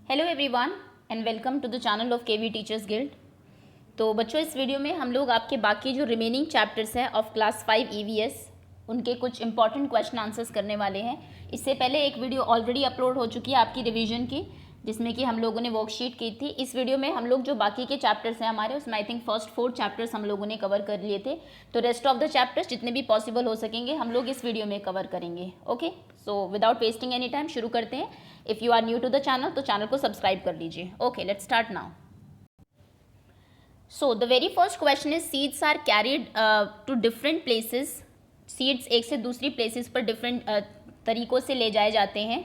Hello everyone and welcome to the channel of KV teachers guild. तो बच्चों, इस video में हम लोग आपके बाकी जो रिमेनिंग चैप्टर्स हैं ऑफ क्लास 5 ईवीएस उनके कुछ इंपॉर्टेंट क्वेश्चन आंसर्स करने वाले हैं। इससे पहले एक वीडियो ऑलरेडी अपलोड हो चुकी है आपकी रिवीजन की, जिसमें कि हम लोगों ने वर्कशीट की थी। इस वीडियो में हम लोग जो बाकी के चैप्टर्स हैं हमारे, उसमें आई थिंक फर्स्ट 4 चैप्टर्स हम लोगों ने कवर कर लिए थे। तो रेस्ट ऑफ द चैप्टर्स जितने भी पॉसिबल हो सकेंगे हम लोग इस वीडियो में कवर करेंगे। Okay, so without wasting any time शुरू करते हैं। If you are new to the channel तो चैनल को सब्सक्राइब कर लीजिए। Okay, let's start now. So the very first question is seeds are carried to different places. Seeds एक से दूसरी प्लेसेस पर डिफरेंट तरीक़ों से ले जाए जाते हैं,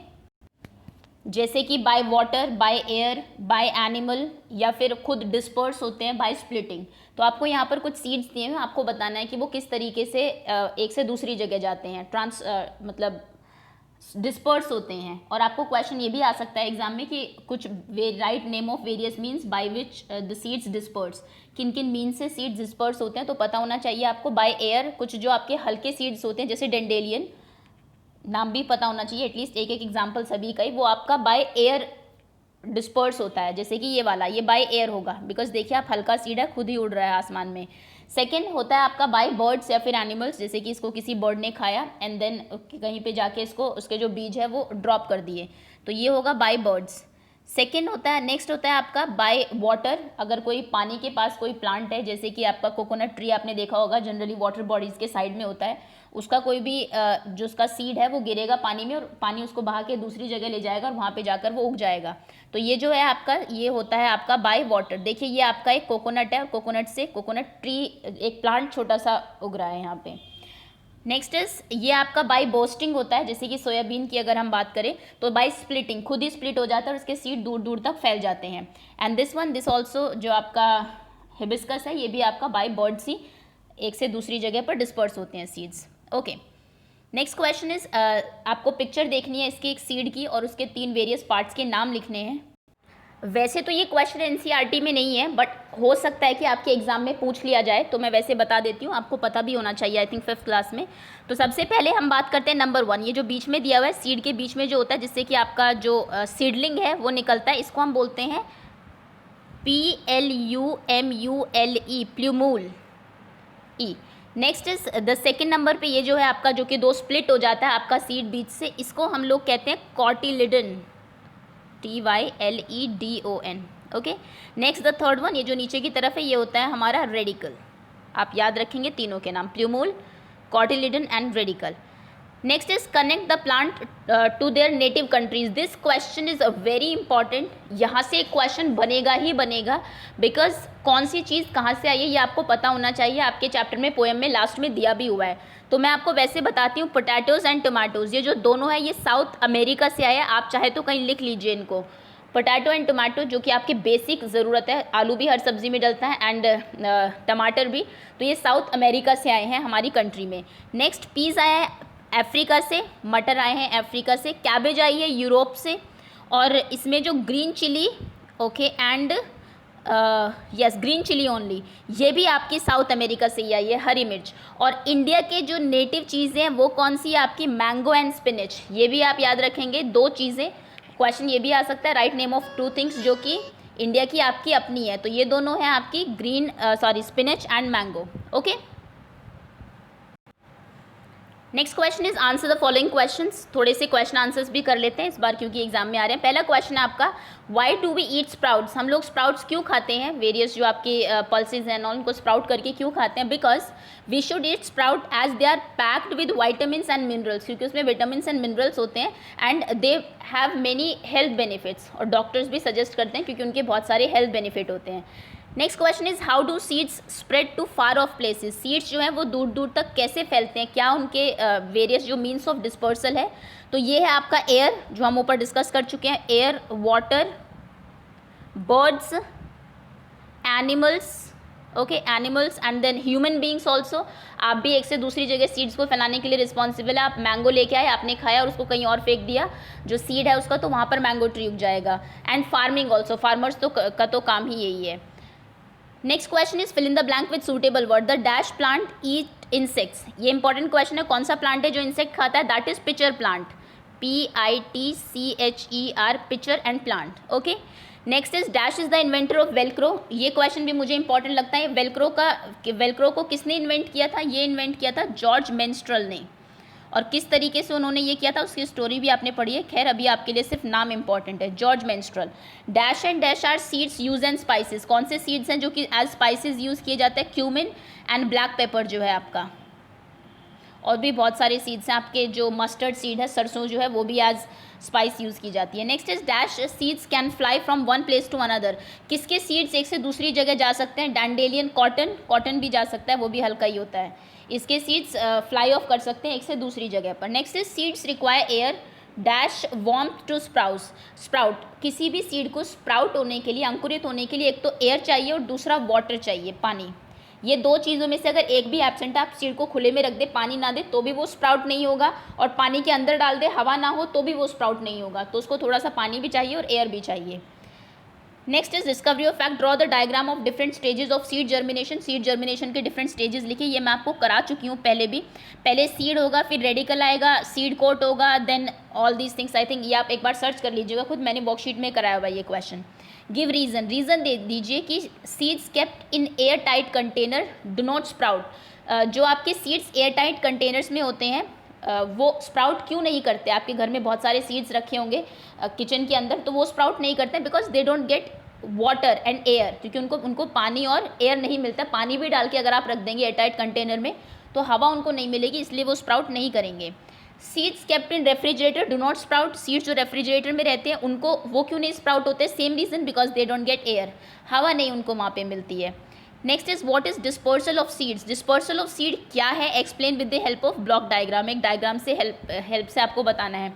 जैसे कि by water, by air, by animal, या फिर खुद डिस्पर्स होते हैं बाय स्प्लिटिंग। तो आपको यहाँ पर कुछ सीड्स दिए हैं, आपको बताना है कि वो किस तरीके से एक से दूसरी जगह जाते हैं, मतलब डिस्पर्स होते हैं। और आपको क्वेश्चन ये भी आ सकता है एग्जाम में कि कुछ write name of various means by which the seeds disperse, किन किन मीन्स से सीड्स डिस्पर्स होते हैं। तो पता होना चाहिए आपको। बाय एयर कुछ जो आपके हल्के सीड्स होते हैं जैसे डेंडेलियन, नाम भी पता होना चाहिए एटलीस्ट एक एग्जाम्पल सभी का ही, वो आपका बाय एयर डिस्पर्स होता है। जैसे कि ये वाला, ये बाय एयर होगा बिकॉज देखिए आप हल्का सीड है, खुद ही उड़ रहा है आसमान में। सेकेंड होता है आपका बाय बर्ड्स या फिर एनिमल्स, जैसे कि इसको किसी बर्ड ने खाया एंड देन कहीं पे जाके इसको उसके जो बीज है वो ड्रॉप कर दिए, तो ये होगा बाय बर्ड्स। सेकेंड होता है, नेक्स्ट होता है आपका बाय वाटर। अगर कोई पानी के पास कोई प्लांट है, जैसे कि आपका कोकोनट ट्री आपने देखा होगा, जनरली वाटर बॉडीज़ के साइड में होता है, उसका कोई भी जो उसका सीड है वो गिरेगा पानी में और पानी उसको बहा के दूसरी जगह ले जाएगा और वहाँ पे जाकर वो उग जाएगा। तो ये जो है आपका, ये होता है आपका बाय वाटर। देखिए ये आपका एक कोकोनट है और कोकोनट से कोकोनट ट्री, एक प्लांट छोटा सा उग रहा है यहाँ पे। नेक्स्ट इज ये आपका बाय बोस्टिंग होता है, जैसे कि सोयाबीन की अगर हम बात करें तो बाय स्प्लिटिंग, खुद ही स्प्लिट हो जाता है और उसके सीड दूर दूर तक फैल जाते हैं। एंड दिस ऑल्सो जो आपका हिबिस्कस है, ये भी आपका बाय बर्ड्स ही एक से दूसरी जगह पर डिस्पर्स होते हैं seeds. Okay, next question is आपको पिक्चर देखनी है इसकी एक सीड की और उसके 3 वेरियस पार्ट्स के नाम लिखने हैं। वैसे तो ये क्वेश्चन एनसीईआरटी में नहीं है, बट हो सकता है कि आपके एग्जाम में पूछ लिया जाए, तो मैं वैसे बता देती हूँ, आपको पता भी होना चाहिए आई थिंक 5th क्लास में। तो सबसे पहले हम बात करते हैं नंबर 1, ये जो बीच में दिया हुआ है, सीड के बीच में जो होता है जिससे कि आपका जो सीडलिंग है वो निकलता है, इसको हम बोलते हैं PLUMULE, plumule E. Next is the second number पे ये जो है आपका, जो कि 2 स्प्लिट हो जाता है आपका सीड बीच से, इसको हम लोग कहते हैं cotyledon, TYLEDON। Okay, next the third one, ये जो नीचे की तरफ है ये होता है हमारा रेडिकल। आप याद रखेंगे तीनों के नाम, plumule, cotyledon and radicle. Next is connect the plant to their native countries. This question is very important, यहाँ से एक क्वेश्चन बनेगा ही बनेगा, बिकॉज कौन सी चीज़ कहाँ से आई है ये आपको पता होना चाहिए। आपके चैप्टर में पोएम में लास्ट में दिया भी हुआ है, तो मैं आपको वैसे बताती हूँ। पोटैटोज एंड टोमेटोज, ये जो दोनों है ये साउथ अमेरिका से आया है। आप चाहे तो कहीं लिख लीजिए इनको, पोटैटो एंड टोमेटो, जो कि आपकी बेसिक ज़रूरत है। आलू भी हर सब्जी में डलता है एंड टमाटर भी, तो ये साउथ अमेरिका से आए हैं हमारी कंट्री में। नेक्स्ट पीस आया है अफ्रीका से, मटर आए हैं अफ्रीका से, कैबेज आई है यूरोप से, और इसमें जो green chilli, okay, and yes green chilli only, ये भी आपकी साउथ अमेरिका से ही आई है, हरी मिर्च। और इंडिया के जो नेटिव चीज़ें हैं वो कौन सी है आपकी, मैंगो एंड स्पिनच। ये भी आप याद रखेंगे, 2 चीज़ें। क्वेश्चन ये भी आ सकता है, राइट नेम ऑफ 2 थिंग्स जो कि इंडिया की आपकी अपनी है, तो ये दोनों हैं आपकी spinach and mango. Okay, next question is answer the following questions. थोड़े से क्वेश्चन आंसर्स भी कर लेते हैं इस बार क्योंकि एग्जाम में आ रहे हैं। पहला क्वेश्चन है आपका, why do we eat sprouts. हम लोग स्प्राउट्स क्यों खाते हैं, वेरियस जो आपके पल्सेज हैं उनको स्प्राउट करके क्यों खाते हैं। Because we should eat sprout as they are packed with vitamins and minerals, क्योंकि उसमें विटामिन्स एंड मिनरल्स होते हैं and they have many health benefits, और डॉक्टर्स भी सजेस्ट करते हैं क्योंकि उनके बहुत सारे हेल्थ बेनिफिट होते हैं। Next question is how do seeds spread to far off places. Seeds जो हैं वो दूर दूर तक कैसे फैलते हैं, क्या उनके वेरियस जो मीन्स ऑफ डिस्पर्सल है। तो ये है आपका एयर, जो हम ऊपर डिस्कस कर चुके हैं, air, water, birds, animals, okay, animals and then human beings also. आप भी एक से दूसरी जगह सीड्स को फैलाने के लिए रिस्पॉन्सिबल है। आप मैंगो लेके आए, आपने खाया और उसको कहीं और फेंक दिया जो सीड है उसका, तो वहाँ पर मैंगो ट्री उग जाएगा। एंड फार्मिंग ऑल्सो, फार्मर्स का तो काम ही यही है। Next question is fill in the blank with suitable word. The dash plant eat insects. ये इंपॉर्टेंट क्वेश्चन है, कौन सा प्लांट है जो इंसेक्ट खाता है, that is pitcher plant, PITCHER, picture and plant. Okay, next is dash is the inventor of Velcro. ये question भी मुझे इंपॉर्टेंट लगता है। वेलक्रो को किसने इन्वेंट किया था? ये इन्वेंट किया था जॉर्ज मेंस्ट्रल ने। और किस तरीके से उन्होंने ये किया था उसकी स्टोरी भी आपने पढ़ी है। खैर अभी आपके लिए सिर्फ नाम इंपॉर्टेंट है, George Menstral. Dash and dash are seeds use and spices. कौन से सीड्स हैं जो कि एज स्पाइसेस यूज़ किए जाते हैं? क्यूमिन एंड ब्लैक पेपर जो है आपका। और भी बहुत सारे सीड्स हैं आपके, जो मस्टर्ड सीड है, सरसों जो है वो भी एज स्पाइस यूज़ की जाती है। Next is dash seeds can fly from one place to another. किसके सीड्स एक से दूसरी जगह जा सकते हैं? डैंडेलियन, कॉटन भी जा सकता है, वो भी हल्का ही होता है। इसके सीड्स फ्लाई ऑफ कर सकते हैं एक से दूसरी जगह पर। Next is seeds require air dash warmth to sprout. किसी भी सीड को स्प्राउट होने के लिए, अंकुरित होने के लिए, एक तो एयर चाहिए और दूसरा वाटर चाहिए, पानी। ये दो चीज़ों में से अगर एक भी एब्सेंट है, आप सीड को खुले में रख दे, पानी ना दे, तो भी वो स्प्राउट नहीं होगा। और पानी के अंदर डाल दे, हवा ना हो, तो भी वो स्प्राउट नहीं होगा। तो उसको थोड़ा सा पानी भी चाहिए और एयर भी चाहिए। Next is discovery of fact. Draw the diagram of different stages of seed germination. Seed germination के डिफरेंट स्टेजेस लिखिए। ये मैं आपको करा चुकी हूँ पहले भी। पहले सीड होगा, फिर रेडिकल आएगा, सीड कोट होगा, then all these things. I think ये आप एक बार सर्च कर लीजिएगा खुद, मैंने वर्कशीट में कराया हुआ ये क्वेश्चन। गिव रीज़न दे दीजिए कि seeds kept in air tight container do not sprout. जो आपके सीड्स एयर टाइट कंटेनर्स में होते हैं वो स्प्राउट क्यों नहीं करते? आपके घर में बहुत सारे सीड्स रखे होंगे किचन के अंदर, तो वो स्प्राउट नहीं करते because they don't get water and air, क्योंकि उनको पानी और एयर नहीं मिलता। पानी भी डाल के अगर आप रख देंगे एयर टाइट कंटेनर में तो हवा उनको नहीं मिलेगी, इसलिए वो स्प्राउट नहीं करेंगे। Seeds kept in refrigerator do not sprout. Seeds जो रेफ्रिजरेटर में रहते हैं उनको वो क्यों नहीं स्प्राउट होते? Same reason, because they don't get air, हवा नहीं उनको वहाँ पे मिलती है। Next is what is dispersal of seeds. Dispersal of seed क्या है? Explain with the help of block diagram. एक डायग्राम से हेल्प से आपको बताना है।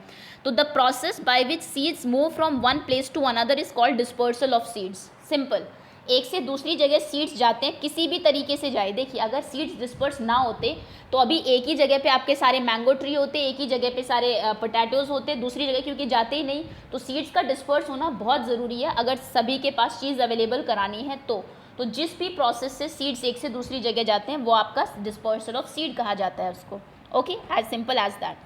तो the process by which seeds move from one place to another is called dispersal of seeds. Simple, एक से दूसरी जगह सीड्स जाते हैं, किसी भी तरीके से जाए। देखिए अगर सीड्स डिस्पर्स ना होते तो अभी एक ही जगह पे आपके सारे मैंगो ट्री होते, एक ही जगह पे सारे पोटैटोज़ होते, दूसरी जगह क्योंकि जाते ही नहीं। तो सीड्स का डिस्पर्स होना बहुत ज़रूरी है अगर सभी के पास चीज़ अवेलेबल करानी है तो जिस भी प्रोसेस से सीड्स एक से दूसरी जगह जाते हैं वो आपका डिस्पर्सल ऑफ सीड कहा जाता है उसको। Okay, as simple as that.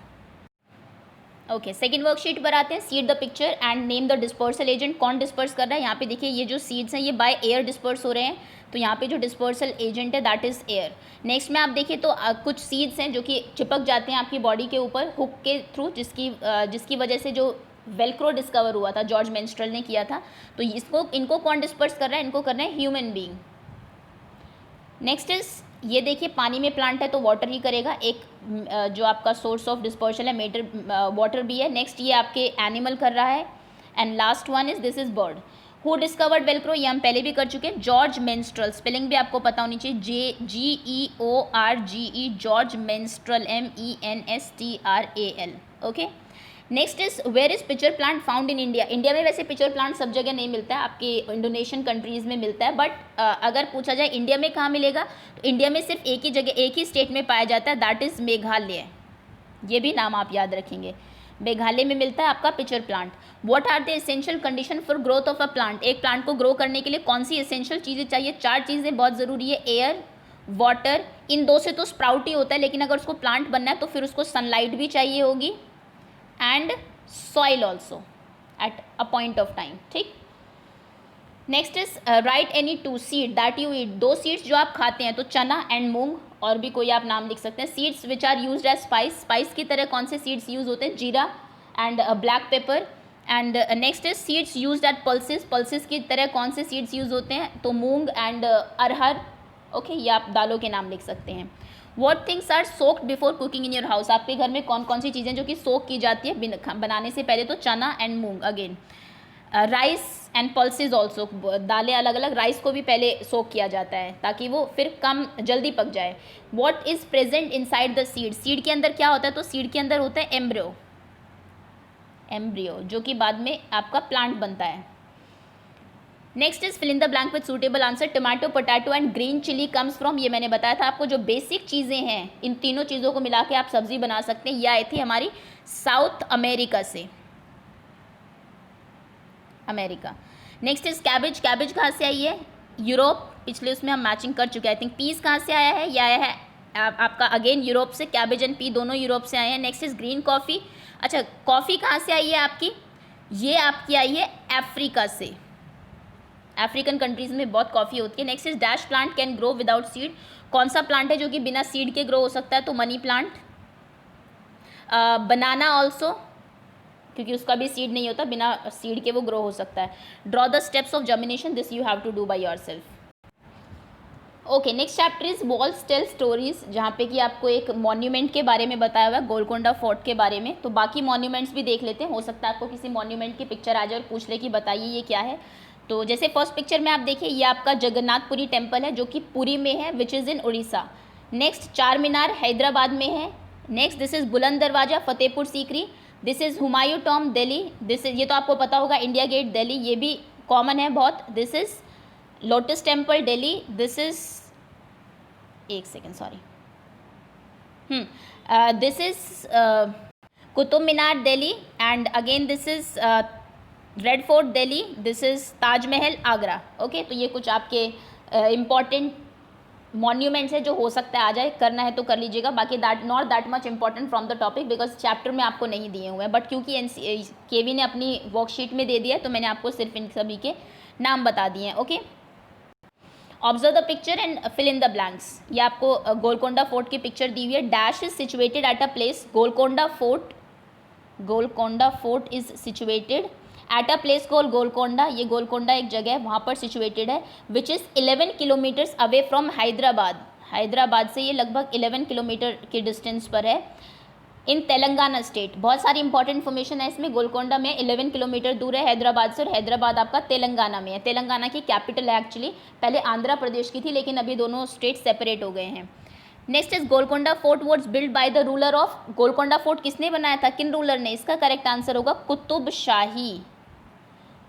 Okay, second worksheet पर आते हैं। Seed the picture and name the dispersal agent. कौन डिस्पर्स कर रहा है? यहाँ पे देखिए ये जो सीड्स हैं ये बाय एयर डिस्पर्स हो रहे हैं, तो यहाँ पे जो डिस्पर्सल एजेंट है दैट इज़ एयर। नेक्स्ट में आप देखिए तो कुछ सीड्स हैं जो कि चिपक जाते हैं आपकी बॉडी के ऊपर हुक के थ्रू, जिसकी वजह से जो वेलक्रो डिस्कवर हुआ था, जॉर्ज मेंस्ट्रल ने किया था। तो इनको कौन डिस्पर्स कर रहा है? इनको कर रहे हैं ह्यूमन बीइंग। नेक्स्ट इज ये देखिए पानी में प्लांट है तो वाटर ही करेगा, एक जो आपका सोर्स ऑफ डिस्पर्सल है वाटर भी है। नेक्स्ट ये आपके एनिमल कर रहा है। And last one is this is bird. Who discovered Velcro? ये हम पहले भी कर चुके हैं, जॉर्ज मेंस्ट्रल। स्पेलिंग भी आपको पता होनी चाहिए, JGEORGE, George Menstral, MENSTRAL। Okay, next is where is pitcher plant found in India. India में वैसे पिचर प्लांट सब जगह नहीं मिलता है, आपके इंडोनेशियन कंट्रीज़ में मिलता है, बट अगर पूछा जाए इंडिया में कहाँ मिलेगा तो इंडिया में सिर्फ एक ही जगह, एक ही स्टेट में पाया जाता है, दैट इज़ मेघालय। ये भी नाम आप याद रखेंगे, मेघालय में मिलता है आपका pitcher plant. What are the essential condition for growth of a plant. एक प्लांट को ग्रो करने के लिए कौन सी एसेंशियल चीज़ें चाहिए? 4 चीज़ें बहुत ज़रूरी है, एयर, वाटर। इन दो से तो स्प्राउट ही होता है, लेकिन अगर उसको प्लांट बनना है तो फिर उसको सनलाइट भी चाहिए होगी and soil also at a point of time. ठीक, next is write any 2 seed that you eat. 2 seeds जो आप खाते हैं, तो चना एंड मूंग, और भी कोई आप नाम लिख सकते हैं। Seeds which are used as spice की तरह कौन से सीड्स यूज होते हैं? Jeera and black pepper. And next is seeds used at pulses की तरह कौन से सीड्स यूज होते हैं? तो मूंग एंड अरहर। ओके, ये आप दालों के नाम लिख सकते हैं। What things are soaked before cooking in your house? आपके घर में कौन कौन सी चीज़ें जो कि सोक की जाती है बनाने से पहले? तो चना and moong, again rice and pulses also, दालें अलग अलग, राइस को भी पहले सोक किया जाता है ताकि वो फिर कम जल्दी पक जाए। What is present inside the seed? Seed के अंदर क्या होता है? तो सीड के अंदर होता है एम्ब्रियो, जो कि बाद में आपका प्लांट बनता है। Next is fill in the blank with suitable answer. Tomato, potato and green chilli comes from, ये मैंने बताया था आपको, जो बेसिक चीज़ें हैं इन तीनों चीज़ों को मिला के आप सब्जी बना सकते हैं। ये आई थी हमारी साउथ अमेरिका से, America. Next is cabbage. Cabbage कहाँ से आई है? यूरोप। पिछले उसमें हम मैचिंग कर चुके हैं। आई थिंक पीस कहाँ से आया है? यह आया है आपका अगेन यूरोप से। कैबेज एंड पी दोनों यूरोप से आए हैं। नेक्स्ट इज ग्रीन कॉफ़ी, अच्छा, कॉफ़ी कहाँ से आई है आपकी? ये आपकी आई है अफ्रीका से। अफ्रीकन कंट्रीज़ में बहुत कॉफ़ी होती है। Next is dash plant can grow without seed. कौन सा प्लांट है जो कि बिना सीड के ग्रो हो सकता है? तो मनी प्लांट। बनाना ऑल्सो, क्योंकि उसका भी सीड नहीं होता, बिना सीड के वो ग्रो हो सकता है। Draw the steps of germination, this you have to do by yourself. Okay, next chapter is walls tell stories, जहाँ पे कि आपको एक मॉन्यूमेंट के बारे में बताया हुआ है, गोलकोंडा फोर्ट के बारे में। तो बाकी मॉन्यूमेंट्स भी देख लेते हैं, हो सकता है आपको किसी मॉन्यूमेंट की पिक्चर आ जाए और पूछ ले कि बताइए ये क्या है। तो जैसे फर्स्ट पिक्चर में आप देखिए, ये आपका जगन्नाथपुरी टेम्पल है जो कि पुरी में है, which is in Orissa. Next चार मीनार हैदराबाद में है। नेक्स्ट दिस इज़ बुलंद दरवाजा Fatehpur Sikri. This is Humayun Tom Delhi. This is, ये तो आपको पता होगा, इंडिया गेट दिल्ली, ये भी कॉमन है बहुत। This is lotus temple Delhi. This is, एक second sorry, this is Qutub Minar Delhi. And again this is red fort Delhi. This is Taj Mahal Agra. Okay, तो ये कुछ आपके इम्पॉर्टेंट मॉन्यूमेंट्स है जो हो सकता है आ जाए, करना है तो कर लीजिएगा। बाकी that not that much important from the topic, because chapter में आपको नहीं दिए हुए हैं, बट क्योंकि केवी ने अपनी वर्कशीट में दे दिया है तो मैंने आपको सिर्फ इन सभी के नाम बता दिए हैं। Okay, observe the picture and fill in the blanks. ये आपको गोलकोंडा फोर्ट की पिक्चर दी हुई है। Dash is situated at a place, Golconda fort is situated at a place called Golconda. ये गोलकोंडा एक जगह है, वहाँ पर सिचुएटेड है, which is 11 kilometres away from Hyderabad. Hyderabad से ये लगभग 11 किलोमीटर के डिस्टेंस पर है। इन तेलंगाना स्टेट, बहुत सारी इंपॉर्टेंट इन्फॉर्मेशन है इसमें। गोलकोंडा में 11 किलोमीटर दूर है हैदराबाद से, और हैदराबाद आपका तेलंगाना में है। तेलंगाना की कैपिटल है एक्चुअली, पहले आंध्र प्रदेश की थी, लेकिन अभी दोनों स्टेट सेपरेट हो गए हैं। Next is Golconda fort was build by the ruler of. Golconda fort किसने बनाया था, किन रूलर ने? इसका करेक्ट आंसर होगा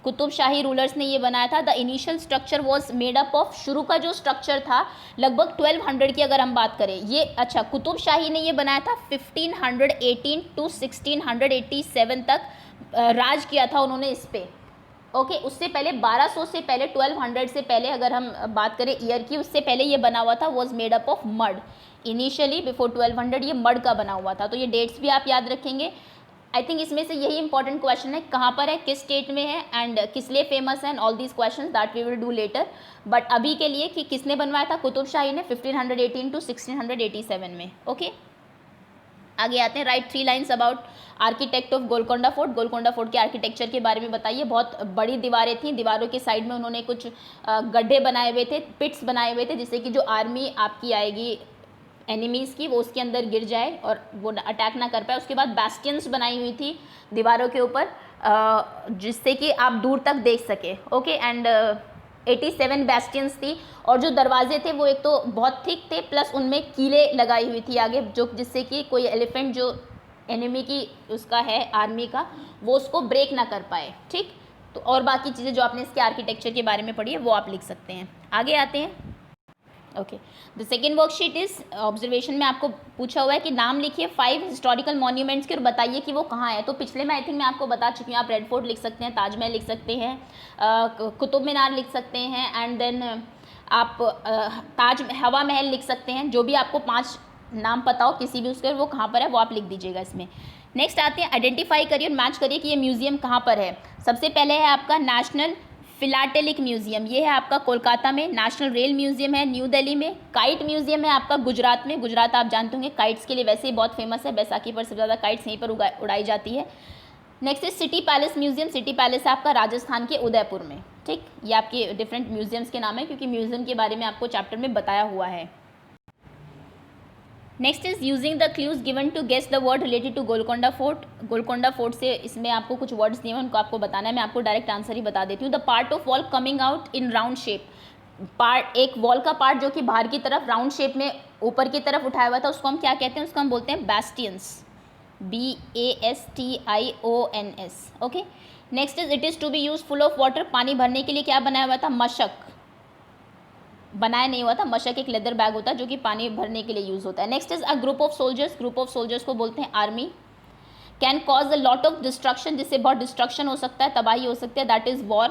कुतुब शाही रूलर्स ने ये बनाया था। The initial structure was made up of, शुरू का जो स्ट्रक्चर था लगभग 1200 की अगर हम बात करें, ये अच्छा कुतुब शाही ने ये बनाया था 1518 टू 1687 तक राज किया था उन्होंने इस पे। ओके, उससे पहले 1200 से पहले, 1200 से पहले अगर हम बात करें ईयर की, उससे पहले ये बना हुआ था, was made up of mud. Initially before 1200 ये मड का बना हुआ था। तो ये डेट्स भी आप याद रखेंगे। आई थिंक इसमें से यही इंपॉर्टेंट क्वेश्चन है, कहाँ पर है, किस स्टेट में है, एंड किस लिए फेमस है, and all these question that we will do later. But अभी के लिए कि किसने बनवाया था, कुतुब शाही ने 1518 टू 1687 में। ओके, आगे आते हैं। Right 3 lines about architect of Golconda fort. Golconda fort के आर्किटेक्चर के बारे में बताइए। बहुत बड़ी दीवारें थी, दीवारों के साइड में उन्होंने कुछ गड्ढे बनाए हुए थे, पिट्स बनाए हुए थे, जिससे कि जो आर्मी आपकी आएगी एनिमीज़ की, वो उसके अंदर गिर जाए और वो अटैक ना कर पाए। उसके बाद बैस्टियंस बनाई हुई थी दीवारों के ऊपर, जिससे कि आप दूर तक देख सके। ओके, एंड 87 बैस्टियंस थी, और जो दरवाजे थे वो एक तो बहुत थिक थे, प्लस उनमें कीलें लगाई हुई थी आगे, जो जिससे कि कोई एलिफेंट जो एनिमी की उसका है आर्मी का, वो उसको ब्रेक ना कर पाए। ठीक, तो और बाकी चीज़ें जो आपने इसके आर्किटेक्चर के बारे में पढ़ी है वो आप लिख सकते हैं। आगे आते हैं। Okay, the second worksheet is observation में आपको पूछा हुआ है कि नाम लिखिए 5 हिस्टोरिकल मॉन्यूमेंट्स के और बताइए कि वो कहाँ है। तो पिछले में आई थिंक मैं आपको बता चुकी हूँ, आप रेड फोर्ट लिख सकते हैं, ताजमहल लिख सकते हैं, कुतुब मीनार लिख सकते हैं, एंड देन आप हवा महल लिख सकते हैं। जो भी आपको 5 नाम पता हो किसी भी उसके, वो कहाँ पर है वो आप लिख दीजिएगा इसमें। नेक्स्ट आते हैं, आइडेंटिफाई करिए और मैच करिए कि ये म्यूजियम कहाँ पर है। सबसे पहले है आपका नेशनल फिलाटेलिक म्यूजियम, ये है आपका कोलकाता में। नेशनल रेल म्यूजियम है न्यू दिल्ली में। काइट म्यूजियम है आपका गुजरात में। गुजरात आप जानते होंगे काइट्स के लिए वैसे ही बहुत फेमस है, बैसाखी पर सबसे ज़्यादा काइट्स यहीं पर उड़ाई जाती है। Next is city palace museum. City palace है आपका राजस्थान के उदयपुर में। ठीक, ये आपके डिफरेंट म्यूजियम्स के नाम है, क्योंकि म्यूजियम के बारे में आपको चैप्टर में बताया हुआ है। Next is using the clues given to guess the word related to Golconda fort. Golconda fort से इसमें आपको कुछ वर्ड्स दिए हैं, उनको आपको बताना है। मैं आपको डायरेक्ट आंसर ही बता देती हूँ। The part of wall coming out in round shape. Part, एक वॉल का पार्ट जो कि बाहर की तरफ राउंड शेप में ऊपर की तरफ उठाया हुआ था, उसको हम क्या कहते हैं? उसको हम बोलते हैं bastions, BASTIONS। Okay, next is it is to be use full of water. पानी भरने के लिए क्या बनाया हुआ था? मशक। बनाया नहीं हुआ था, मशक एक लेदर बैग होता है जो कि पानी भरने के लिए यूज़ होता है। Next is a group of soldiers. Group of soldiers को बोलते हैं army. Can cause a lot of destruction, जिससे बहुत डिस्ट्रक्शन हो सकता है, तबाही हो सकती है, that is war.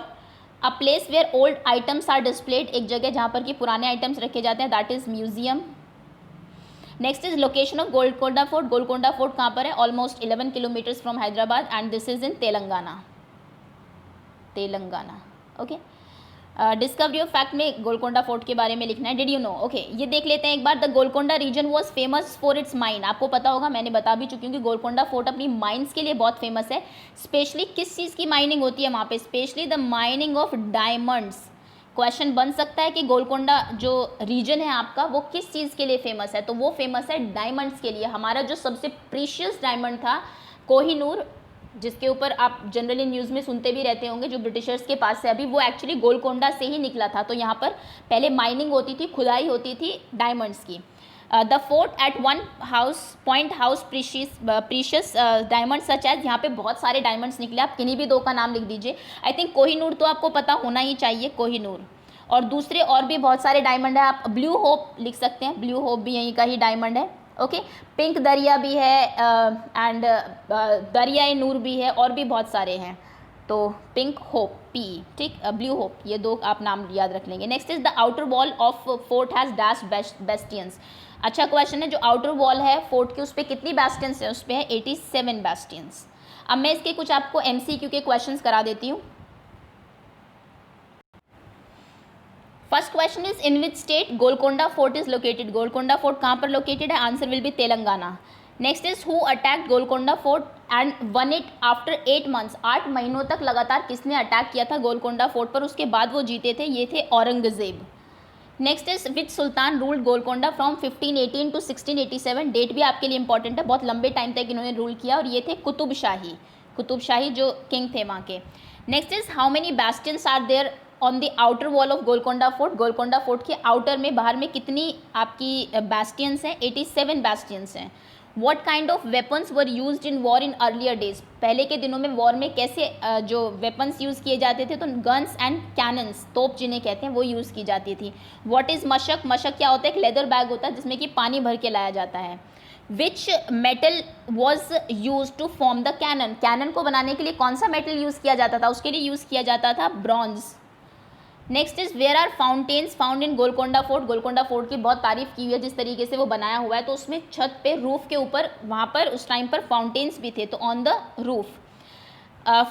A place where old items are displayed, एक जगह जहाँ पर कि पुराने आइटम्स रखे जाते हैं, that is museum. Next is location of Golconda fort. Golconda fort कहाँ पर है? Almost 11 kilometres from Hyderabad and this is in Telangana. Telangana. Okay. Discovery of fact में गोलकोंडा फोर्ट के बारे में लिखना है. Did you know? ओके, ये देख लेते हैं एक बार. The Golconda region was famous for its mine. आपको पता होगा, मैंने बता भी चुकी हूँ कि गोलकोंडा फोर्ट अपनी माइंस के लिए बहुत फेमस है. स्पेशली किस चीज़ की माइनिंग होती है वहाँ पे? Specially the mining of diamonds. Question बन सकता है कि गोलकोंडा जो रीजन है आपका वो किस चीज़ के लिए फेमस है? तो वो फेमस है डायमंड्स के लिए. हमारा जो सबसे प्रीशियस डायमंड था कोहिनूर, जिसके ऊपर आप जनरली न्यूज़ में सुनते भी रहते होंगे, जो ब्रिटिशर्स के पास से अभी, वो एक्चुअली गोलकोंडा से ही निकला था. तो यहाँ पर पहले माइनिंग होती थी, खुदाई होती थी डायमंड्स की. The fort at one house point house precious diamond such as. यहाँ पे बहुत सारे डायमंड्स निकले. आप किन्हीं भी दो का नाम लिख दीजिए. आई थिंक कोहिनूर तो आपको पता होना ही चाहिए, कोहिनूर. और दूसरे और भी बहुत सारे डायमंड है. आप ब्लू होप लिख सकते हैं, ब्लू होप भी यहीं का ही डायमंड है. ओके. पिंक दरिया भी है एंड दरियाए नूर भी है, और भी बहुत सारे हैं. तो पिंक होप, पी, ठीक, ब्लू होप, ये दो आप नाम याद रख लेंगे. Next is the outer wall of fort has dash bastions. अच्छा क्वेश्चन है. जो आउटर वॉल है फोर्ट की, उस पर कितनी बेस्टियंस है? उस पर है 87 बेस्टियंस. अब मैं इसके कुछ आपको MCQ के क्वेश्चन करा देती हूँ. First question is in which state Golconda fort is located. Golconda fort कहाँ पर लोकेटेड है? Answer will be Telangana. Next is who attacked Golconda fort and one it after 8 months. 8 महीनों तक लगातार किसने अटैक किया था गोलकोंडा फोर्ट पर, उसके बाद वो जीते थे? ये थे Aurangzeb. Next is which sultan ruled Golconda from 1518 to 1687. Date भी आपके लिए इंपॉर्टेंट है, बहुत लंबे टाइम तक इन्होंने रूल किया, और ये थे कुतुब शाही. कुतुब शाही जो किंग थे वहाँ के. Next is how many bastions are there on the outer wall of Golconda fort. Golconda fort के आउटर में, बाहर में कितनी आपकी बैस्टियंस हैं? 87 बैस्टियंस हैं. What kind of weapons were used in war in earlier days. पहले के दिनों में वॉर में कैसे जो वेपन्स यूज़ किए जाते थे? तो गन्स एंड कैनन्स, तोप जिन्हें कहते हैं, वो यूज़ की जाती थी. What is मशक. मशक क्या होता है? एक लेदर बैग होता है जिसमें कि पानी भर के लाया जाता है. Which metal was use to form the cannon. Cannon को बनाने के लिए कौन सा मेटल यूज़ किया जाता था? उसके लिए यूज़ किया जाता था bronze. Next is where are fountains found in Golconda fort. Golconda fort की बहुत तारीफ की हुई है जिस तरीके से वो बनाया हुआ है. तो उसमें छत पे, रूफ के ऊपर, वहाँ पर उस टाइम पर फाउंटेन्स भी थे. तो on the roof.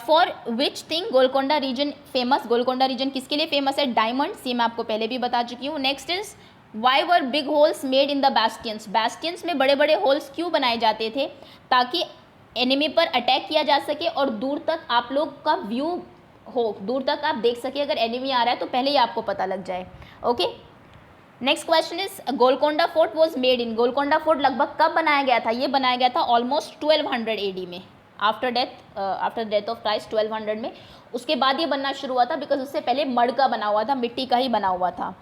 For which thing Golconda region famous. Golconda region किसके लिए फेमस है? डायमंड्स. ये मैं आपको पहले भी बता चुकी हूँ. Next is why were big holes made in the बैस्टियंस. बैस्टियंस में बड़े बड़े होल्स क्यों बनाए जाते थे? ताकि एनिमी पर अटैक किया जा सके और दूर तक आप लोग का व्यू हो, दूर तक आप देख सके. अगर एनिमी आ रहा है तो पहले ही आपको पता लग जाए. Okay. Next question is Golconda fort was made in. Golconda fort लगभग कब बनाया गया था? ये बनाया गया था ऑलमोस्ट 1200 AD में, आफ्टर डेथ ऑफ क्राइस्ट 1200 में. उसके बाद ये बनना शुरू हुआ था, बिकॉज उससे पहले मड का बना हुआ था, मिट्टी का ही बना हुआ था.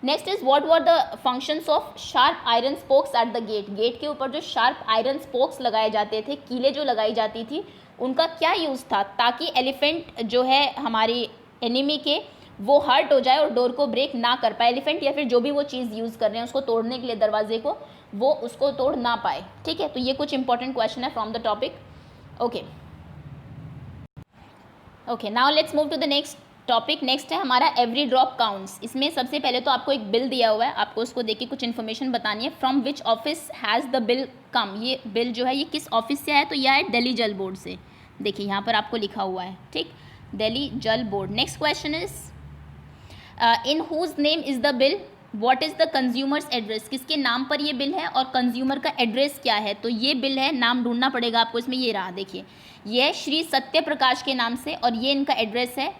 Next is what were the functions of sharp iron spokes at the gate. Gate के ऊपर जो शार्प आयरन स्पोक्स लगाए जाते थे, कीलें जो लगाई जाती थी, उनका क्या यूज़ था? ताकि एलिफेंट जो है हमारी एनिमी के, वो हर्ट हो जाए और डोर को ब्रेक ना कर पाए. एलिफेंट या फिर जो भी वो चीज़ यूज़ कर रहे हैं उसको तोड़ने के लिए, दरवाजे को, वो उसको तोड़ ना पाए. ठीक है. तो ये कुछ इंपॉर्टेंट क्वेश्चन है from the topic. Okay. Okay, now let's move to the next topic. Next है हमारा एवरी ड्रॉप काउंट्स. इसमें सबसे पहले तो आपको एक बिल दिया हुआ है, आपको उसको देख के कुछ इन्फॉर्मेशन बतानी है. From which office has the bill come. ये बिल जो है ये किस ऑफिस से आया? तो यह है दिल्ली जल बोर्ड से. देखिए यहाँ पर आपको लिखा हुआ है, ठीक, Delhi Jal board. Next question is in whose name is the bill. What is the consumers address. किसके नाम पर ये बिल है और कंज्यूमर का एड्रेस क्या है? तो ये बिल है, नाम ढूंढना पड़ेगा आपको इसमें. ये रहा, देखिए, ये है श्री सत्य प्रकाश के नाम से, और ये इनका एड्रेस है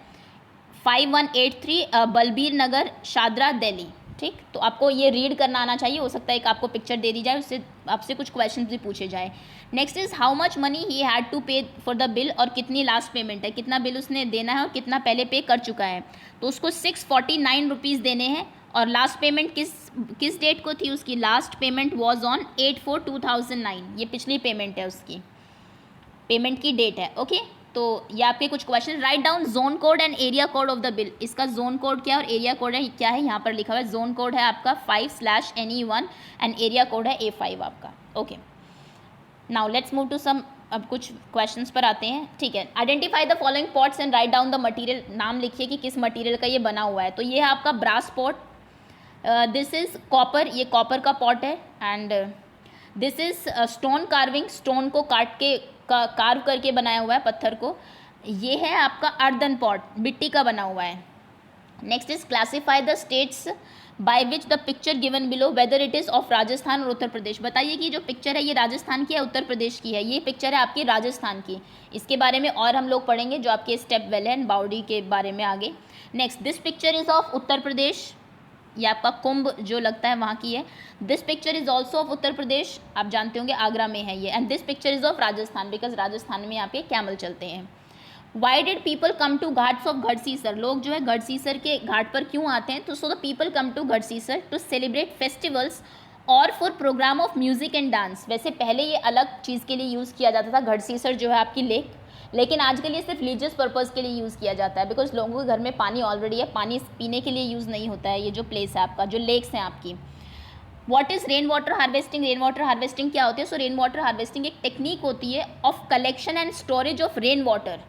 5183 बलबीर नगर, शादरा, दिल्ली. ठीक. तो आपको ये रीड करना आना चाहिए. हो सकता है एक आपको पिक्चर दे दी जाए, उससे आपसे कुछ क्वेश्चन भी पूछे जाए. Next is how much money he had to pay for the bill. और कितनी लास्ट पेमेंट है, कितना बिल उसने देना है और कितना पहले पे कर चुका है. तो उसको 649 रुपीज़ देने हैं. और लास्ट पेमेंट किस डेट को थी उसकी? Last payment was on 8/4/2009. ये पिछली पेमेंट है, उसकी पेमेंट की डेट है. ओके. तो ये आपके कुछ question. Write down zone code and area code of the bill. इसका जोन कोड क्या है और एरिया कोड है क्या है? यहाँ पर लिखा हुआ है. जोन कोड है आपका 5/NE1 एंड एरिया कोड है A5 आपका. Okay. Now let's move to some, अब कुछ क्वेश्चंस पर आते हैं. ठीक है. Identify the following pots and write down the material. नाम लिखिए कि किस मटेरियल का ये बना हुआ है. तो ये है आपका brass pot. This is copper. ये कॉपर का पॉट है. And this is stone carving, stone को काट के कार्व करके बनाया हुआ है पत्थर को। ये है आपका अर्दन पॉट, मिट्टी का बना हुआ है। Next is classify the states by which the picture given below whether it is of Rajasthan और उत्तर प्रदेश। बताइए कि जो पिक्चर है ये राजस्थान की है उत्तर प्रदेश की है। ये पिक्चर है आपकी राजस्थान की। इसके बारे में और हम लोग पढ़ेंगे जो आपके स्टेप वेल एंड बाउडी के बारे में आगे। Next, this picture is of Uttar Pradesh, ये आपका कुंभ जो लगता है वहाँ की है। This picture is also of Uttar Pradesh, आप जानते होंगे आगरा में है ये। And this picture is of Rajasthan because Rajasthan में यहाँ पे कैमल चलते हैं। Why did people come to ghats of Gadsisar, लोग जो है गढ़सीसर के घाट पर क्यों आते हैं? तो so the people come to Gadsisar to celebrate festivals और for program of music and dance. वैसे पहले ये अलग चीज़ के लिए यूज़ किया जाता था गढ़सीसर जो है आपकी लेक, लेकिन आजकल ये सिर्फ रिलीजियस पर्पज़ के लिए यूज़ किया जाता है बिकॉज लोगों के घर में पानी ऑलरेडी है, पानी पीने के लिए यूज़ नहीं होता है। ये जो प्लेस है आपका, जो लेक्स हैं आपकी। What is rain water harvesting? Rain water harvesting क्या होती है? सो रेन वाटर हार्वेस्टिंग एक टेक्निक होती है of collection and storage of rain water.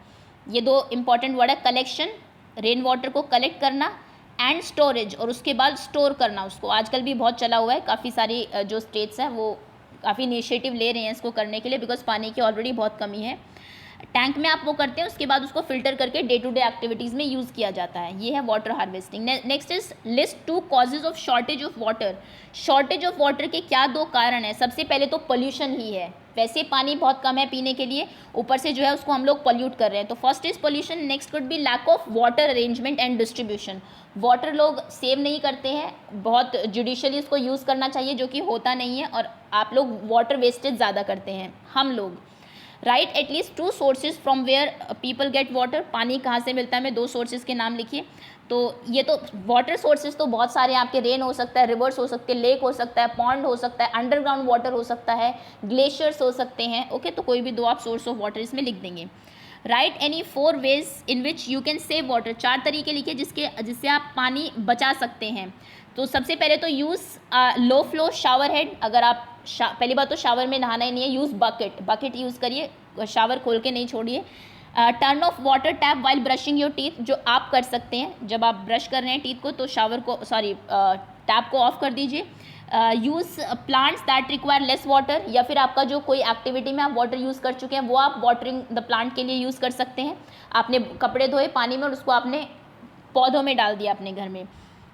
ये दो इंपॉर्टेंट वर्ड है, कलेक्शन, रेन वाटर को कलेक्ट करना, एंड स्टोरेज, और उसके बाद स्टोर करना उसको। आजकल भी बहुत चला हुआ है, काफ़ी सारी जो स्टेट्स हैं वो काफ़ी इनिशिएटिव ले रहे हैं इसको करने के लिए बिकॉज पानी की ऑलरेडी बहुत कमी है। टैंक में आप वो करते हैं, उसके बाद उसको फिल्टर करके डे टू डे एक्टिविटीज़ में यूज़ किया जाता है। ये है water harvesting. Next is list 2 causes of shortage of water. Shortage of water के क्या 2 कारण हैं? सबसे पहले तो पोल्यूशन ही है, वैसे पानी बहुत कम है पीने के लिए, ऊपर से जो है उसको हम लोग पोल्यूट कर रहे हैं। तो first is pollution. Next could be lack of water arrangement and distribution. Water लोग सेव नहीं करते हैं, बहुत जुडिशली इसको यूज़ करना चाहिए जो कि होता नहीं है, और आप लोग वाटर वेस्टेज ज़्यादा करते हैं हम लोग। Write at least 2 sources from where people get water. पानी कहाँ से मिलता है? मैं 2 सोर्सेज के नाम लिखिए। तो ये तो वाटर सोर्सेज तो बहुत सारे हैं आपके, रेन हो सकता है, रिवर्स हो सकते हैं, लेक हो सकता है, पॉन्ड हो सकता है, अंडरग्राउंड वाटर हो सकता है, ग्लेशियर्स हो सकते हैं। ओके, तो कोई भी 2 आप सोर्स ऑफ वाटर इसमें लिख देंगे। Right any 4 ways in which you can save water. 4 तरीके लिखिए जिससे आप पानी बचा सकते हैं। तो सबसे पहले तो use low flow shower head. अगर आप पहली बात तो शावर में नहाना ही नहीं है, यूज़ बकेट यूज़ करिए, शावर खोल के नहीं छोड़िए। Turn off water tap while brushing your teeth, जो आप कर सकते हैं जब आप ब्रश कर रहे हैं टीथ को, तो टैप को ऑफ कर दीजिए। Use plants that require less water, या फिर आपका जो कोई एक्टिविटी में आप वाटर यूज़ कर चुके हैं वो आप वाटरिंग द प्लांट के लिए यूज़ कर सकते हैं। आपने कपड़े धोए पानी में और उसको आपने पौधों में डाल दिया अपने घर में।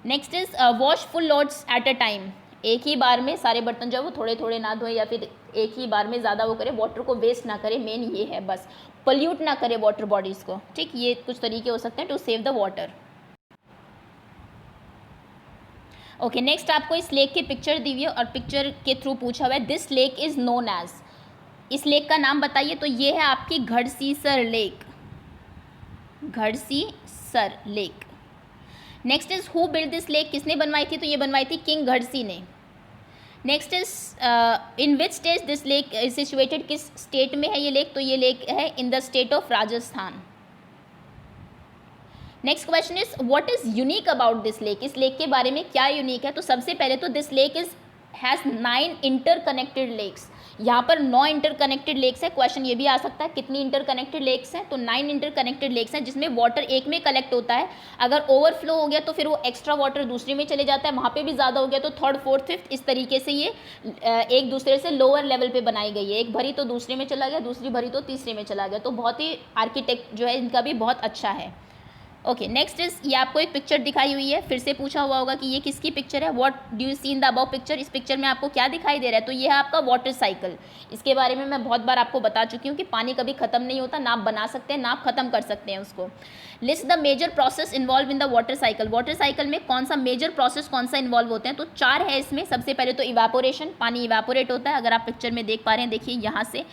Next is wash full loads at a time. एक ही बार में सारे बर्तन जो है वो थोड़े थोड़े ना धोए, या फिर एक ही बार में ज़्यादा वो करे, वाटर को वेस्ट ना करे, मेन ये है बस, पोल्यूट ना करे वाटर बॉडीज़ को। ठीक, ये कुछ तरीके हो सकते हैं to save the water. Okay, next आपको इस लेक की पिक्चर दी हुई है और पिक्चर के थ्रू पूछा हुआ है this lake is known as. इस लेक का नाम बताइए। तो ये है आपकी Gadsisar lake, Gadsisar lake. Next is who build this lake, किसने बनवाई थी? तो ये बनवाई थी किंग गढ़सी ने। Next is in which state this lake is situated, किस स्टेट में है ये लेक? तो ये लेक है in the state of Rajasthan. Next question is what is unique about this lake. इस लेक के बारे में क्या यूनिक है? तो सबसे पहले तो this lake has 9 interconnected lakes. यहाँ पर 9 इंटरकनेक्टेड लेक्स है। क्वेश्चन ये भी आ सकता है कितनी इंटरकनेक्टेड लेक्स हैं? तो 9 इंटरकनेक्टेड लेक्स हैं जिसमें वाटर एक में कलेक्ट होता है। अगर ओवरफ्लो हो गया तो फिर वो एक्स्ट्रा वाटर दूसरे में चले जाता है, वहाँ पे भी ज़्यादा हो गया तो 3rd 4th 5th इस तरीके से ये एक दूसरे से लोअर लेवल पे बनाई गई है। एक भरी तो दूसरे में चला गया, दूसरी भरी तो तीसरे में चला गया। तो बहुत ही आर्किटेक्ट जो है इनका भी बहुत अच्छा है। ओके, नेक्स्ट इज ये आपको एक पिक्चर दिखाई हुई है, फिर से पूछा हुआ होगा कि ये किसकी पिक्चर है। What do you see in the above picture. इस पिक्चर में आपको क्या दिखाई दे रहा है? तो ये है आपका वाटर साइकिल। इसके बारे में मैं बहुत बार आपको बता चुकी हूँ कि पानी कभी ख़त्म नहीं होता, ना आप बना सकते हैं ना आप ख़त्म कर सकते हैं उसको। List the major process involve in the water cycle. Water cycle में कौन सा मेजर प्रोसेस कौन सा इन्वॉल्व होते हैं? तो 4 है इसमें। सबसे पहले तो इवापोरेशन, पानी इवापोरेट होता है। अगर आप पिक्चर में देख पा रहे हैं, देखिए यहाँ से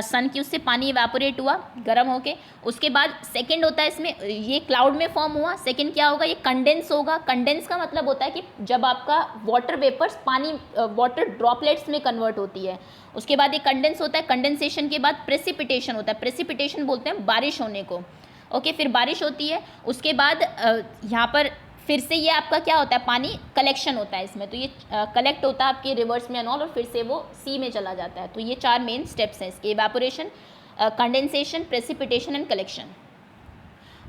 सन की उससे पानी इवापोरेट हुआ गर्म होके। उसके बाद सेकेंड होता है इसमें, ये क्लाउड में फॉर्म हुआ। सेकेंड क्या होगा? ये कंडेंस होगा। कंडेंस का मतलब होता है कि जब आपका वाटर वेपर्स पानी वाटर ड्रॉपलेट्स में कन्वर्ट होती है, उसके बाद ये कंडेंस होता है। कंडेंसेशन के बाद प्रेसिपिटेशन होता है। प्रेसिपिटेशन बोलते हैं बारिश होने को। ओके, फिर बारिश होती है, उसके बाद यहाँ पर फिर से ये आपका क्या होता है? पानी कलेक्शन होता है इसमें। तो ये कलेक्ट होता है आपके रिवर्स में एंड ऑल, और फिर से वो सी में चला जाता है। तो ये 4 मेन स्टेप्स हैं इसके, evaporation, condensation, precipitation and collection.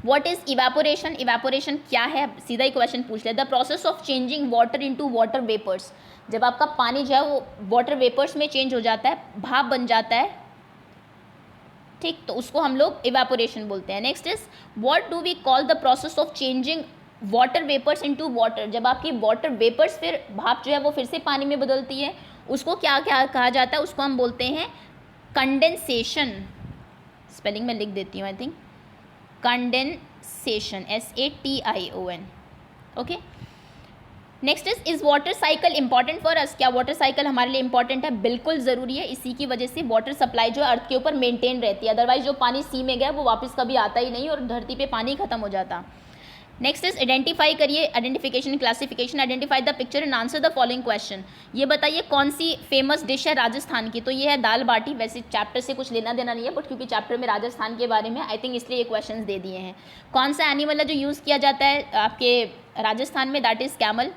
What is evaporation? Evaporation क्या है, सीधा ही क्वेश्चन पूछ ले। The process of changing water into water vapours, जब आपका पानी जो है वो वाटर वेपर्स में चेंज हो जाता है, भाप बन जाता है, ठीक, तो उसको हम लोग इवेपोरेशन बोलते हैं। Next is what do we call the process of changing water vapours into water, जब आपकी वाटर वेपर्स फिर भाप जो है वो फिर से पानी में बदलती है, उसको क्या क्या कहा जाता है? उसको हम बोलते हैं कंडेंसेशन। स्पेलिंग में लिख देती हूँ, I think condensation, SATION। Okay, next is water cycle important for us? क्या वाटर साइकिल हमारे लिए इंपॉर्टेंट है? बिल्कुल ज़रूरी है। इसी की वजह से वाटर सप्लाई जो है अर्थ के ऊपर मेंटेन रहती है, अदरवाइज जो पानी सी में गया वो वापस कभी आता ही नहीं और धरती पे पानी खत्म हो जाता। नेक्स्ट इज आइडेंटिफाई करिए, identification classification. Identify the picture and answer the following question. ये बताइए कौन सी फेमस डिश है राजस्थान की? तो ये है दाल बाटी। वैसे चैप्टर से कुछ लेना देना नहीं है, बट क्योंकि चैप्टर में राजस्थान के बारे में आई थिंक इसलिए ये क्वेश्चन दे दिए हैं। कौन सा एनिमल है जो यूज़ किया जाता है आपके राजस्थान में? That is camel.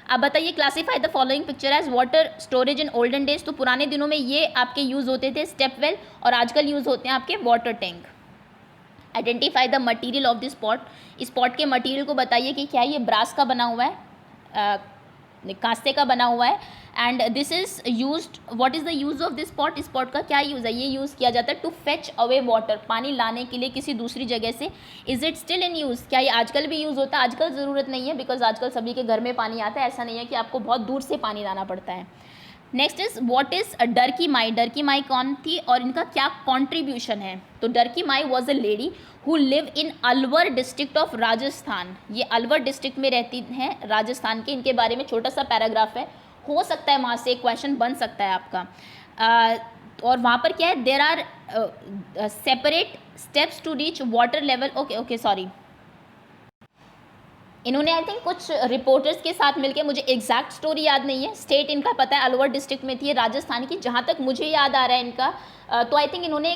अब बताइए classify the following picture as water storage in olden days. तो पुराने दिनों में ये आपके यूज़ होते थे स्टेप वेल, और आजकल यूज़ होते हैं आपके water tank. Identify the material of this pot. इस पॉट के मटेरियल को बताइए कि क्या ये ब्रास का बना हुआ है, कांसे का बना हुआ है, and this is used, what is the use of this pot? इस पॉट का क्या यूज़ है? ये यूज़ किया जाता है टू फेच अवे वाटर, पानी लाने के लिए किसी दूसरी जगह से। Is it still in use? क्या ये आजकल भी यूज़ होता है? आजकल ज़रूरत नहीं है, बिकॉज आजकल सभी के घर में पानी आता है, ऐसा नहीं है कि आपको बहुत दूर से पानी लाना पड़ता है। Next is what is Darki Mai? Darki Mai कौन थी और इनका क्या कॉन्ट्रीब्यूशन है? तो Darki Mai was a lady who live in Alwar district of Rajasthan. ये अलवर डिस्ट्रिक्ट में रहती हैं राजस्थान के। इनके बारे में छोटा सा पैराग्राफ है, हो सकता है वहाँ से एक क्वेश्चन बन सकता है आपका। और वहाँ पर क्या है, there are separate steps to reach water level. Okay sorry, इन्होंने आई थिंक कुछ रिपोर्टर्स के साथ मिलकर, मुझे एग्जैक्ट स्टोरी याद नहीं है, स्टेट इनका पता है अलवर डिस्ट्रिक्ट में थी राजस्थान की, जहाँ तक मुझे याद आ रहा है इनका। तो आई थिंक इन्होंने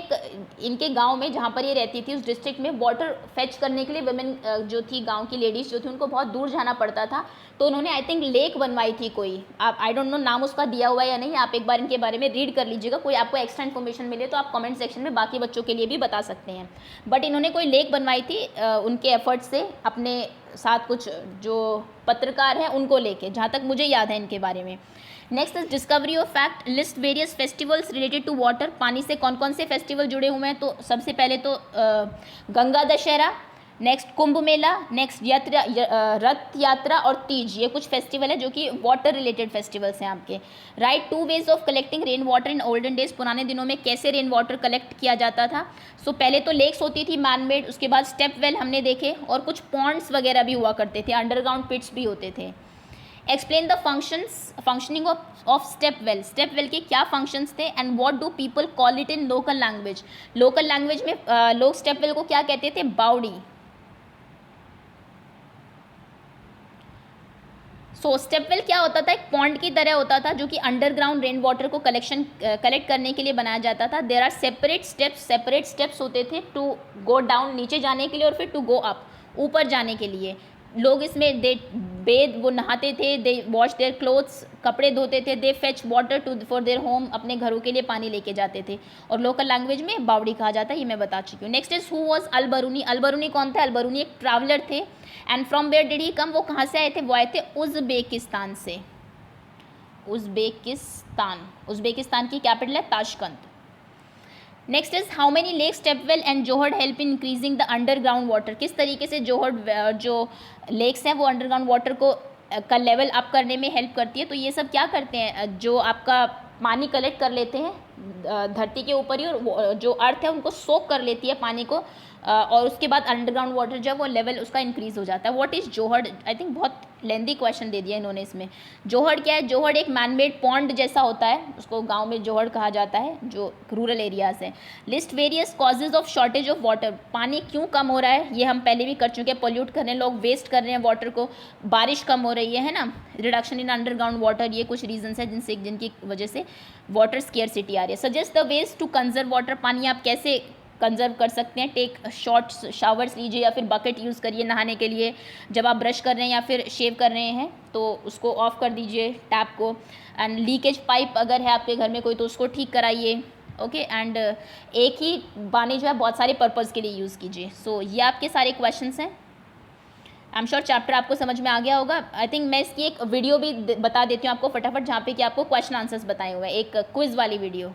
इनके गांव में जहाँ पर ये रहती थी उस डिस्ट्रिक्ट में वाटर फेच करने के लिए वुमेन जो थी, गांव की लेडीज़ जो थी, उनको बहुत दूर जाना पड़ता था। तो उन्होंने आई थिंक लेक बनवाई थी कोई, आप आई डोंट नो नाम उसका दिया हुआ है या नहीं, आप एक बार इनके बारे में रीड कर लीजिएगा। कोई आपको एक्स्ट्रा इन्फॉर्मेशन मिले तो आप कमेंट सेक्शन में बाकी बच्चों के लिए भी बता सकते हैं। बट इन्होंने कोई लेक बनवाई थी उनके एफर्ट से, अपने साथ कुछ जो पत्रकार हैं उनको लेके, जहाँ तक मुझे याद है इनके बारे में। Next is discovery of fact. List various festivals related to water. पानी से कौन कौन से फेस्टिवल जुड़े हुए हैं? तो सबसे पहले तो गंगा दशहरा, नेक्स्ट कुंभ मेला, नेक्स्ट रथ यात्रा और तीज, ये कुछ फेस्टिवल है जो कि वाटर रिलेटेड फेस्टिवल्स हैं आपके। Write two ways of collecting rain water in olden days. पुराने दिनों में कैसे रेन वाटर कलेक्ट किया जाता था? सो पहले तो लेक्स होती थी मैन मेड, उसके बाद स्टेप वेल हमने देखे, और कुछ पॉन्ड्स वगैरह भी हुआ करते थे, अंडरग्राउंड पिट्स भी होते थे। Explain the functioning of step well. Step well के क्या फंक्शंस थे and what do people call it in local language. Local language में लोग स्टेप वेल को क्या कहते थे? बावड़ी। सो स्टेप वेल क्या होता था? एक पॉन्ड की तरह होता था जो कि अंडरग्राउंड रेन वाटर को कलेक्ट करने के लिए बनाया जाता था। देयर आर सेपरेट स्टेप्स होते थे टू गो डाउन, नीचे जाने के लिए, और फिर टू गो अप, ऊपर जाने के लिए। लोग इसमें वो नहाते थे, दे वॉश देयर क्लोथ्स, कपड़े धोते थे, they fetch water to for their home, अपने घरों के लिए पानी लेके जाते थे, और लोकल लैंग्वेज में बावड़ी कहा जाता है, ये मैं बता चुकी हूँ। Next is who was Al Biruni. Al Biruni कौन था? अल बरूनी एक ट्रैवलर थे। And from where did he come? वो कहाँ से आए थे? वो आए थे उज़्बेकिस्तान से। उज़्बेकिस्तान की कैपिटल है Tashkent. Next is how many lake, step well and johad help in increasing the underground water. किस तरीके से जोहड़ जो लेक्स हैं वो अंडरग्राउंड वाटर को का लेवल अप करने में हेल्प करती है? तो ये सब क्या करते हैं, जो आपका पानी कलेक्ट कर लेते हैं धरती के ऊपर ही, और जो अर्थ है उनको सोक कर लेती है पानी को, और उसके बाद अंडरग्राउंड वाटर जब वो लेवल उसका इंक्रीज हो जाता है। What is johad? I think बहुत लेंदी क्वेश्चन दे दिया इन्होंने इसमें। जोहड़ क्या है? जोहड़ एक मैनमेड पॉन्ड जैसा होता है, उसको गांव में जोहड़ कहा जाता है, जो रूरल एरियाज है। List various causes of shortage of water. पानी क्यों कम हो रहा है? ये हम पहले भी कर चुके हैं, पोल्यूट कर रहे हैं लोग, वेस्ट कर रहे हैं वाटर को, बारिश कम हो रही है ना, रिडक्शन इन अंडरग्राउंड वाटर, ये कुछ रीजन्स हैं जिनकी वजह से वाटर स्केर्सिटी आ रही है। Suggest the ways to conserve water. पानी आप कैसे कंजर्व कर सकते हैं? टेक शॉर्ट शावर्स लीजिए, या फिर बकेट यूज़ करिए नहाने के लिए। जब आप ब्रश कर रहे हैं या फिर शेव कर रहे हैं तो उसको ऑफ कर दीजिए टैप को। एंड लीकेज पाइप अगर है आपके घर में कोई तो उसको ठीक कराइए। ओके एंड एक ही पानी जो है बहुत सारे पर्पज़ के लिए यूज़ कीजिए। सो ये आपके सारे क्वेश्चंस हैं। आई एम श्योर चैप्टर आपको समझ में आ गया होगा। आई थिंक मैं इसकी एक वीडियो भी बता देती हूँ आपको फटाफट, जहाँ पे कि आपको क्वेश्चन आंसर्स बताए हुए हैं, एक क्विज़ वाली वीडियो।